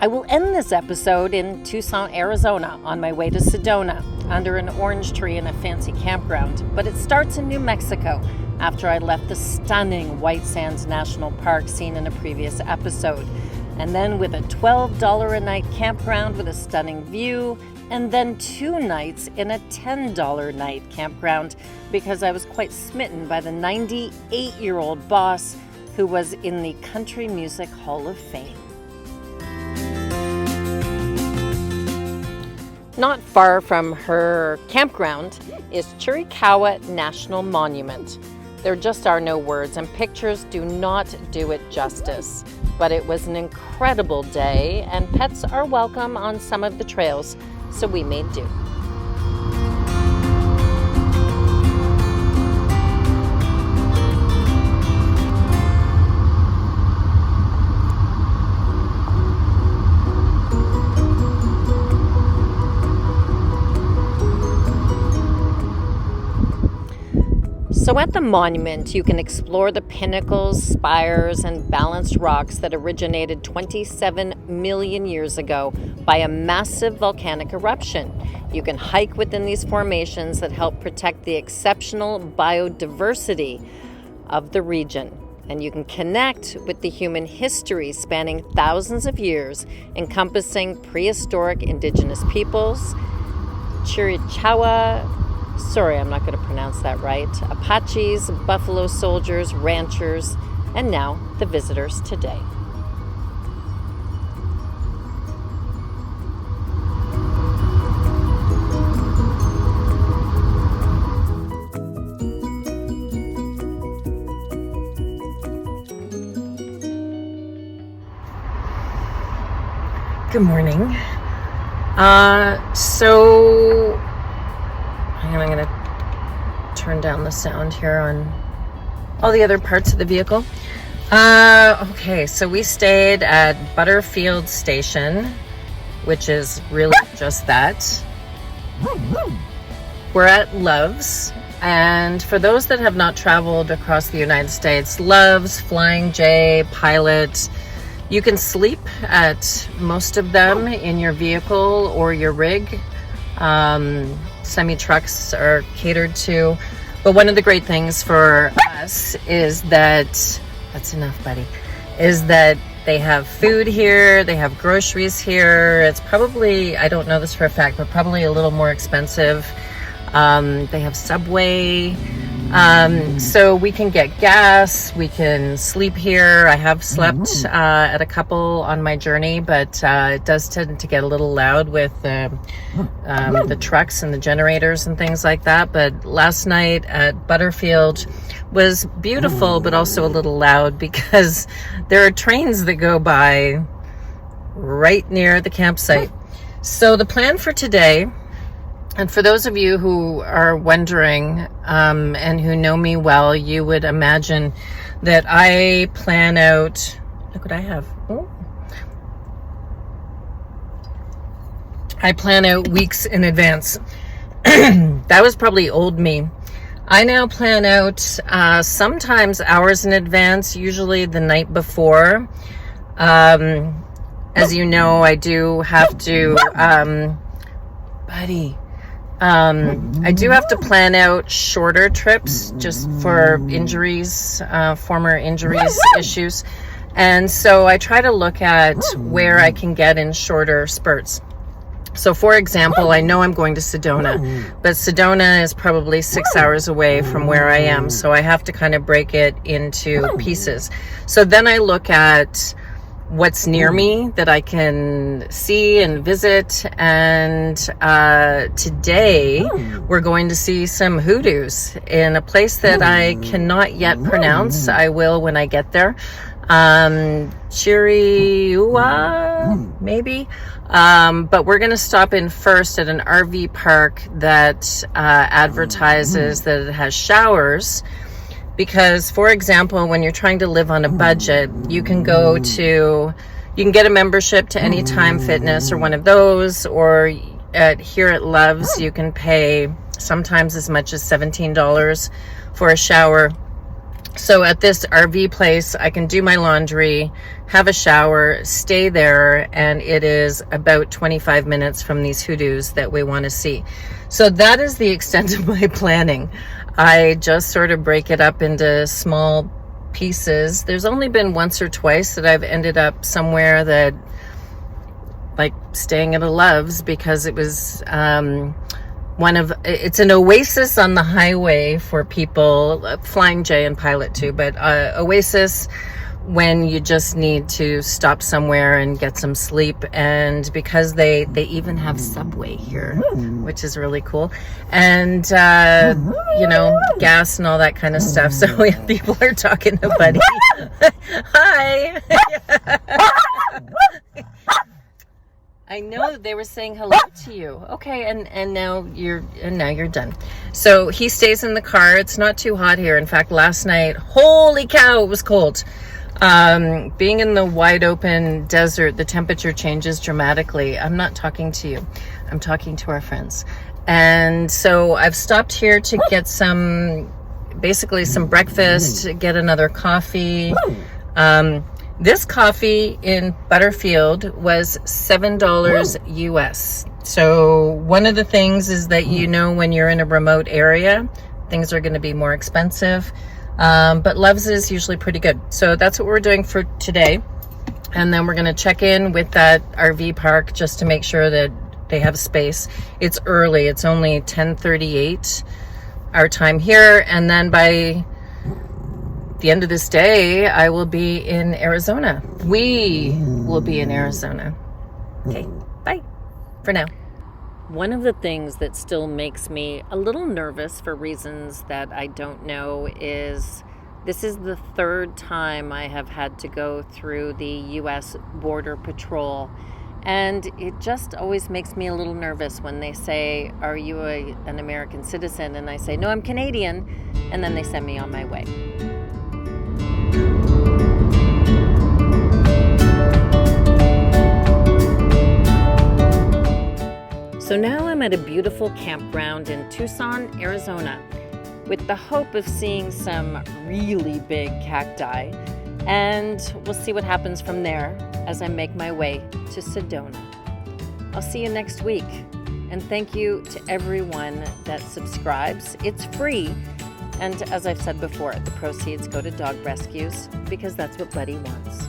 I will end this episode in Tucson, Arizona, on my way to Sedona, under an orange tree in a fancy campground. But it starts in New Mexico, after I left the stunning White Sands National Park seen in a previous episode. And then with a $12 a night campground with a stunning view, and then 2 nights in a $10 night campground because I was quite smitten by the 98-year-old boss who was in the Country Music Hall of Fame. Not far from her campground is Chiricahua National Monument. There just are no words, and pictures do not do it justice. But it was an incredible day, and pets are welcome on some of the trails, so we made do. So at the monument, you can explore the pinnacles, spires, and balanced rocks that originated 27 million years ago by a massive volcanic eruption. You can hike within these formations that help protect the exceptional biodiversity of the region. And you can connect with the human history spanning thousands of years, encompassing prehistoric indigenous peoples, Chiricahua, sorry, I'm not going to pronounce that right, Apaches, Buffalo Soldiers, ranchers, and now the visitors today. Good morning. So I'm going to turn down the sound here on all the other parts of the vehicle. Okay, so we stayed at Butterfield Station, which is really just that. We're at Love's, and for those that have not traveled across the United States, Love's, Flying J, Pilot, you can sleep at most of them in your vehicle or your rig. Semi-trucks are catered to, but one of the great things for us is that, that's enough, buddy, is that they have food here, they have groceries here. It's probably, I don't know this for a fact, but probably a little more expensive. They have Subway, so we can get gas, we can sleep here. I have slept at a couple on my journey, but it does tend to get a little loud with the trucks and the generators and things like that. But last night at Butterfield was beautiful, but also a little loud because there are trains that go by right near the campsite. So the plan for today, and for those of you who are wondering and who know me well, you would imagine that I plan out, look what I have. Oh. I plan out weeks in advance. That was probably old me. I now plan out sometimes hours in advance, usually the night before. As you know, I do have to, buddy, I do have to plan out shorter trips just for injuries, former injuries, issues. And so I try to look at where I can get in shorter spurts. So for example, I know I'm going to Sedona, but Sedona is probably 6 hours away from where I am. So I have to kind of break it into pieces. So then I look at what's near me that I can see and visit. And today we're going to see some hoodoos in a place that I cannot yet pronounce. I will when I get there. Chiricahua, maybe. But we're going to stop in first at an RV park that advertises that it has showers. Because, for example, when you're trying to live on a budget, you can get a membership to Anytime Fitness or one of those, or here at Love's, you can pay sometimes as much as $17 for a shower. So at this RV place, I can do my laundry, have a shower, stay there, and it is about 25 minutes from these hoodoos that we want to see. So that is the extent of my planning. I just sort of break it up into small pieces. There's only been once or twice that I've ended up somewhere that, like staying at a Love's, because it was it's an oasis on the highway for people, Flying J and Pilot too, but oasis when you just need to stop somewhere and get some sleep. And because they even have Subway here, which is really cool, and you know, gas and all that kind of stuff. So people are talking to Buddy. Hi. I know that they were saying hello to you. Okay, and now you're done. So he stays in the car. It's not too hot here. In fact, last night, holy cow, it was cold. Being in the wide open desert, the temperature changes dramatically. I'm not talking to you. I'm talking to our friends. And so I've stopped here to get basically some breakfast, get another coffee. This coffee in Butterfield was $7 US. So one of the things is that, you know, when you're in a remote area, things are going to be more expensive. But Love's is usually pretty good. So that's what we're doing for today. And then we're going to check in with that RV park just to make sure that they have space. It's early. It's only 10:38 our time here. And then by the end of this day, I will be in Arizona. We will be in Arizona. Okay, bye for now. One of the things that still makes me a little nervous for reasons that I don't know is this is the third time I have had to go through the U.S. Border Patrol. And it just always makes me a little nervous when they say, are you an American citizen? And I say, no, I'm Canadian. And then they send me on my way. So now I'm at a beautiful campground in Tucson, Arizona, with the hope of seeing some really big cacti. And we'll see what happens from there as I make my way to Sedona. I'll see you next week. And thank you to everyone that subscribes. It's free. And as I've said before, the proceeds go to dog rescues because that's what Buddy wants.